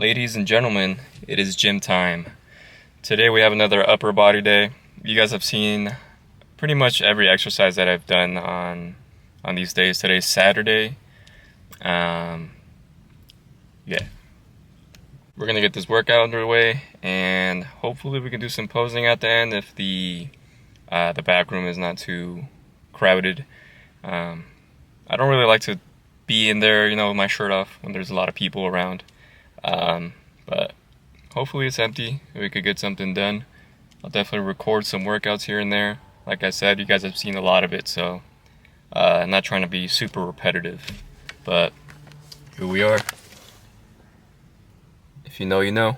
Ladies and gentlemen, it is gym time. Today we have another upper body day. You guys have seen pretty much every exercise that I've done on these days. Today's Saturday. Yeah. We're gonna get this workout underway, and hopefully we can do some posing at the end if the back room is not too crowded. I don't really like to be in there, with my shirt off when there's a lot of people around. But hopefully it's empty, we could get something done. I'll definitely record some workouts here and there. Like I said, you guys have seen a lot of it, so I'm not trying to be super repetitive. But here we are. If you know, you know.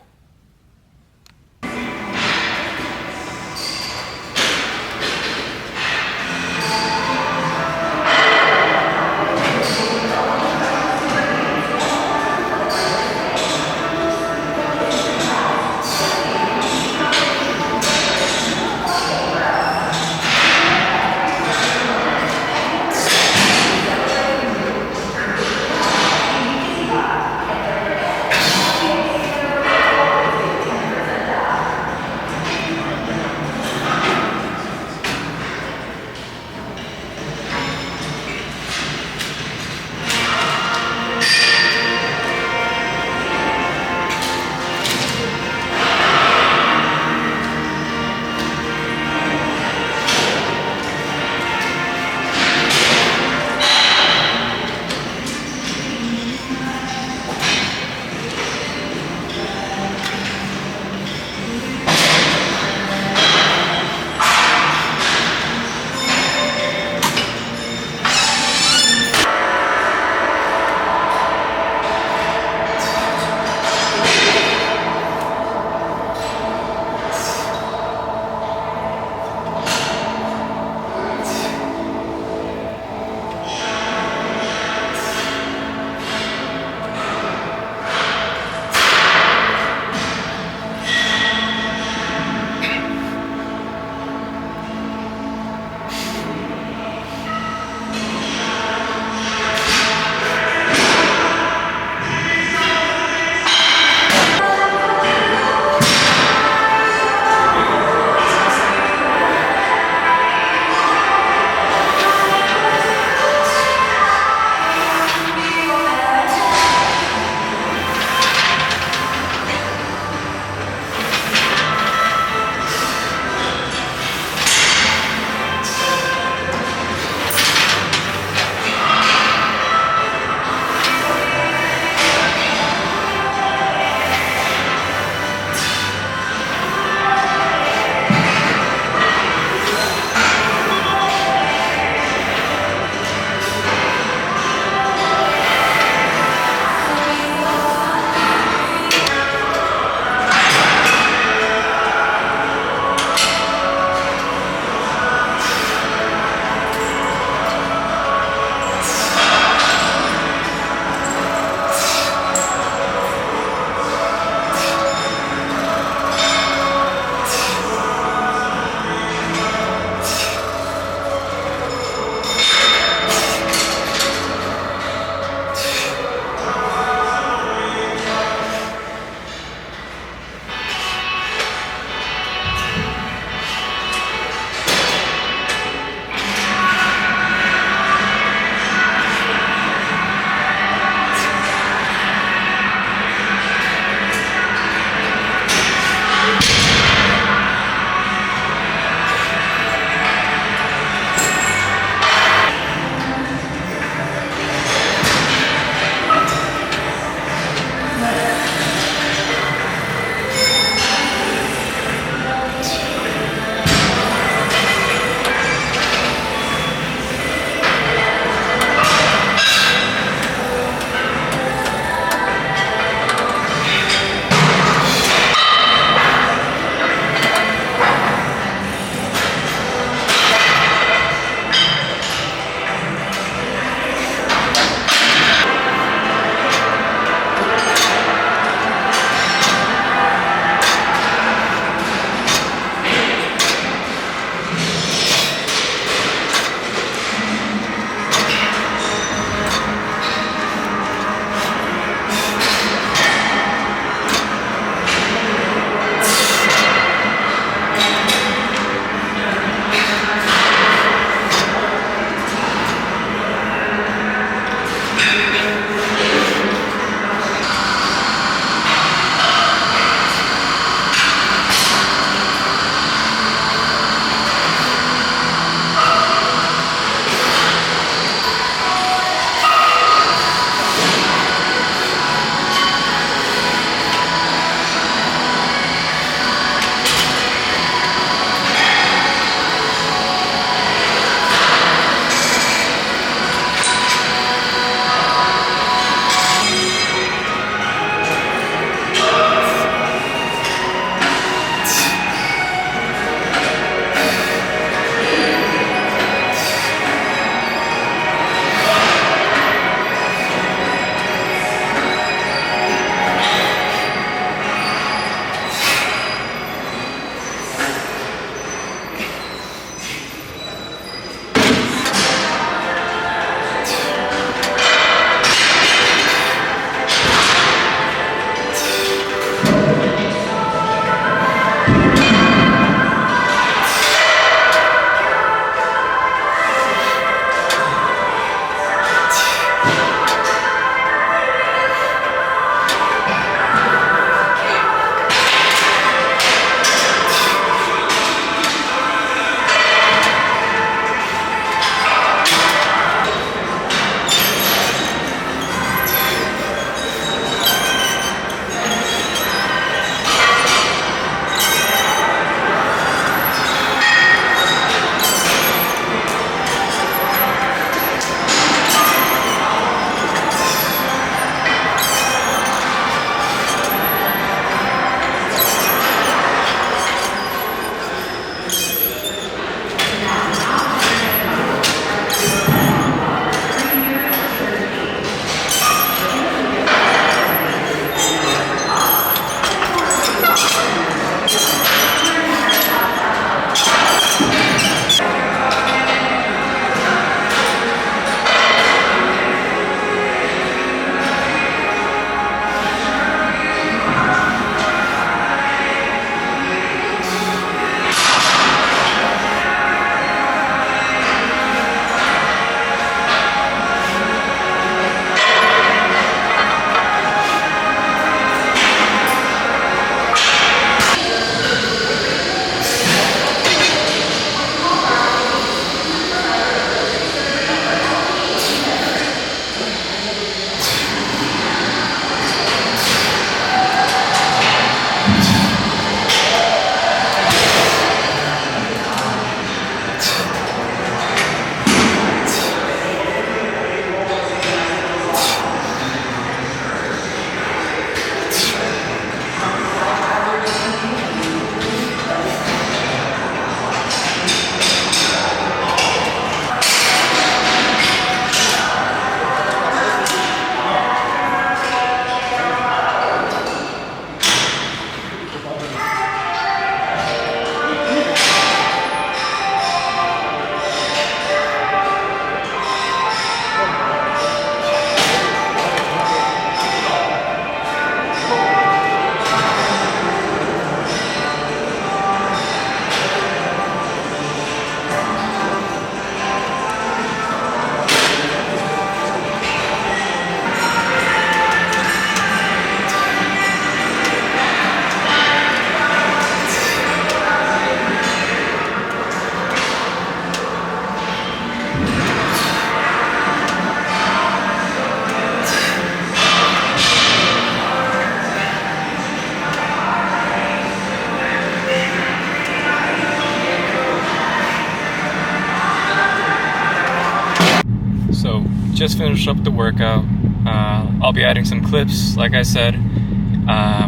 just finished up the workout. I'll be adding some clips, like I said,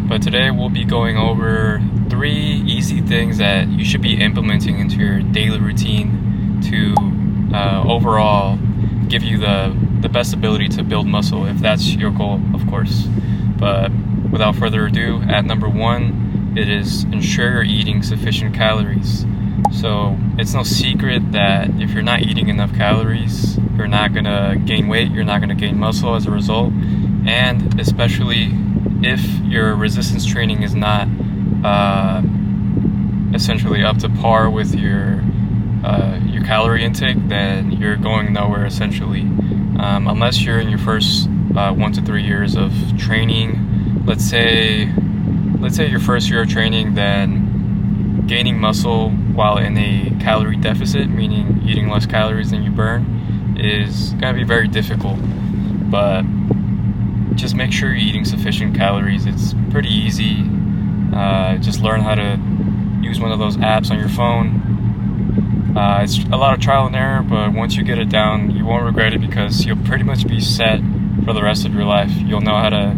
but today we'll be going over 3 easy things that you should be implementing into your daily routine to overall give you the best ability to build muscle, if that's your goal, of course. But without further ado, at number 1, it is ensure you're eating sufficient calories. So it's no secret that if you're not eating enough calories, you're not gonna gain weight, you're not gonna gain muscle as a result, and especially if your resistance training is not essentially up to par with your calorie intake, then you're going nowhere essentially. Unless you're in your first 1 to 3 years of training. Let's say your first year of training, then gaining muscle while in a calorie deficit, meaning eating less calories than you burn, is going to be very difficult. But just make sure you're eating sufficient calories. It's pretty easy. Just learn how to use one of those apps on your phone. It's a lot of trial and error, but once you get it down, you won't regret it, because you'll pretty much be set for the rest of your life. You'll know how to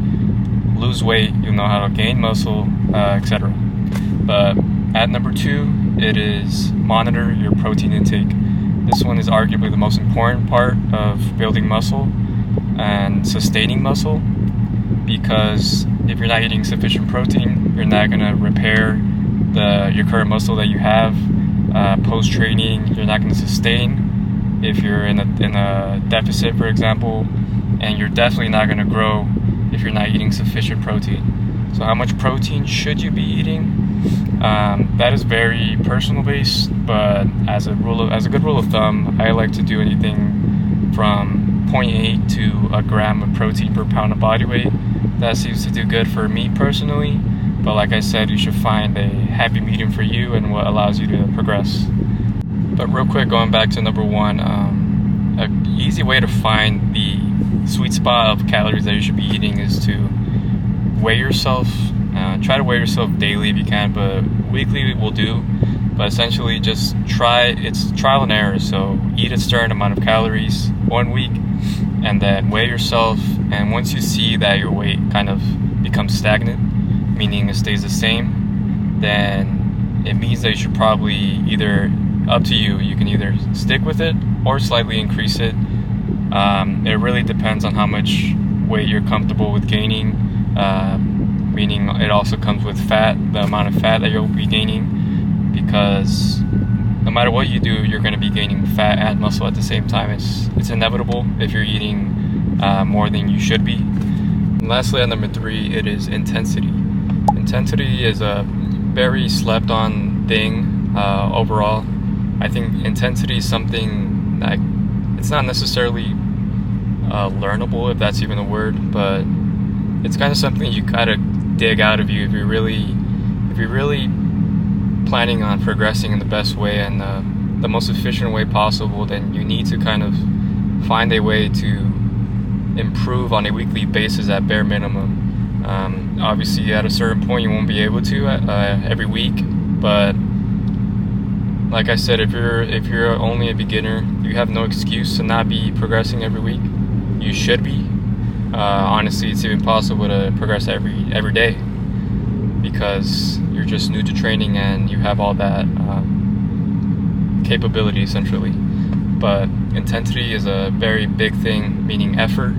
lose weight, you'll know how to gain muscle, etc. But at number 2, it is monitor your protein intake. This one is arguably the most important part of building muscle and sustaining muscle, because if you're not eating sufficient protein, you're not going to repair your current muscle that you have. Post-training, you're not going to sustain if you're in a deficit, for example, and you're definitely not going to grow if you're not eating sufficient protein. So how much protein should you be eating? That is very personal based, but as a good rule of thumb, I like to do anything from 0.8 to a gram of protein per pound of body weight. That seems to do good for me personally, but like I said, you should find a happy medium for you and what allows you to progress. But real quick, going back to number 1, an easy way to find the sweet spot of calories that you should be eating is to weigh yourself. Try to weigh yourself daily if you can, but weekly will do. But essentially, just it's trial and error. So eat a certain amount of calories 1 week, and then weigh yourself. And once you see that your weight kind of becomes stagnant, meaning it stays the same, then it means that you should probably either, up to you, you can either stick with it or slightly increase it. It really depends on how much weight you're comfortable with gaining, meaning it also comes with fat, the amount of fat that you'll be gaining, because no matter what you do, you're going to be gaining fat and muscle at the same time. It's inevitable if you're eating more than you should be. And lastly, at number 3, it is intensity. Intensity is a very slept on thing overall. I think intensity is something that it's not necessarily learnable, if that's even a word, but it's kind of something you gotta dig out of you if you're really planning on progressing in the best way and the most efficient way possible. Then you need to kind of find a way to improve on a weekly basis at bare minimum. Obviously, at a certain point, you won't be able to every week, but like I said, if you're only a beginner, you have no excuse to not be progressing every week. You should be. Honestly, it's even possible to progress every day, because you're just new to training and you have all that capability essentially. But intensity is a very big thing, meaning effort.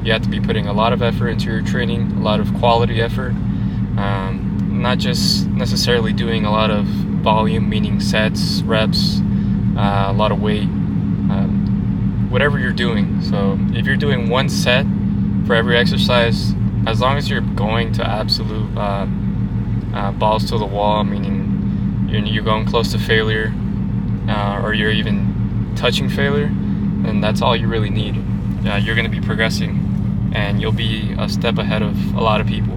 You have to be putting a lot of effort into your training, a lot of quality effort, not just necessarily doing a lot of volume, meaning sets, reps, a lot of weight, whatever you're doing. So if you're doing 1 set for every exercise, as long as you're going to absolute balls to the wall, meaning you're going close to failure, or you're even touching failure, then that's all you really need. You're going to be progressing, and you'll be a step ahead of a lot of people.